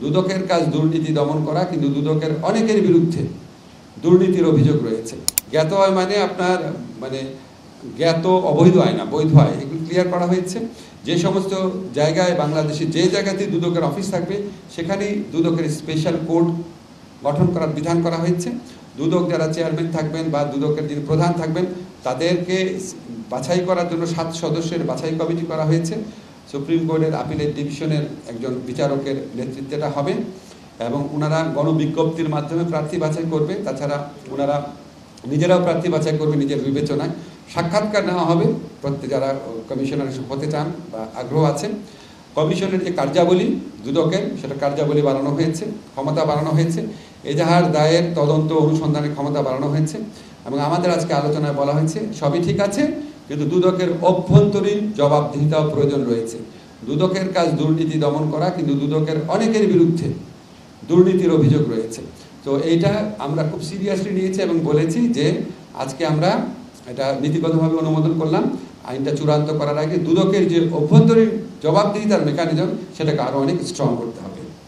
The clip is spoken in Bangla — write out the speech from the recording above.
দুদকের কাজ দুর্নীতি দমন করা, কিন্তু দুদকের অনেকের বিরুদ্ধে দুর্নীতির অভিযোগ রয়েছে। জ্ঞাত আয় মানে আপনার মানে জ্ঞাত অবৈধ আয় না, বৈধ আয়, এগুলো ক্লিয়ার করা হয়েছে। যে সমস্ত জায়গায় বাংলাদেশে যে জায়গাতেই দুদকের অফিস থাকবে সেখানেই দুদকের স্পেশাল কোড গঠন করার বিধান করা হয়েছে। দুদক যারা চেয়ারম্যান থাকবেন বা দুদকের যিনি প্রধান থাকবেন তাদেরকে বাছাই করার জন্য 7 সদস্যের বাছাই কমিটি করা হয়েছে। সুপ্রিম কোর্টের আপিলের ডিভিশনের একজন বিচারকের নেতৃত্বেটা হবে এবং ওনারা গণবিজ্ঞপ্তির মাধ্যমে প্রার্থী বাছাই করবে। তাছাড়া ওনারা নিজেরাও প্রার্থী বাছাই করবে নিজের বিবেচনায়। সাক্ষাৎকার নেওয়া হবে প্রত্যেক যারা কমিশনার হতে চান বা আগ্রহ আছেন। কমিশনের যে কার্যাবলী দুদকের, সেটা কার্যাবলী বাড়ানো হয়েছে, ক্ষমতা বাড়ানো হয়েছে, এজাহার দায়ের তদন্ত অনুসন্ধানের ক্ষমতা বাড়ানো হয়েছে। এবং আমাদের আজকে আলোচনায় বলা হয়েছে সবই ঠিক আছে, কিন্তু দুদকের অভ্যন্তরীণ জবাবদিহিতাও প্রয়োজন রয়েছে। দুদকের কাজ দুর্নীতি দমন করা, কিন্তু দুদকের অনেকের বিরুদ্ধে দুর্নীতির অভিযোগ রয়েছে। তো এইটা আমরা খুব সিরিয়াসলি নিয়েছি এবং বলেছি যে আজকে আমরা এটা নীতিগতভাবে অনুমোদন করলাম। আইনটা চূড়ান্ত করার আগে দুদকের যে অভ্যন্তরীণ জবাবদিহিতার মেকানিজম সেটাকে আরও অনেক স্ট্রং করতে হবে।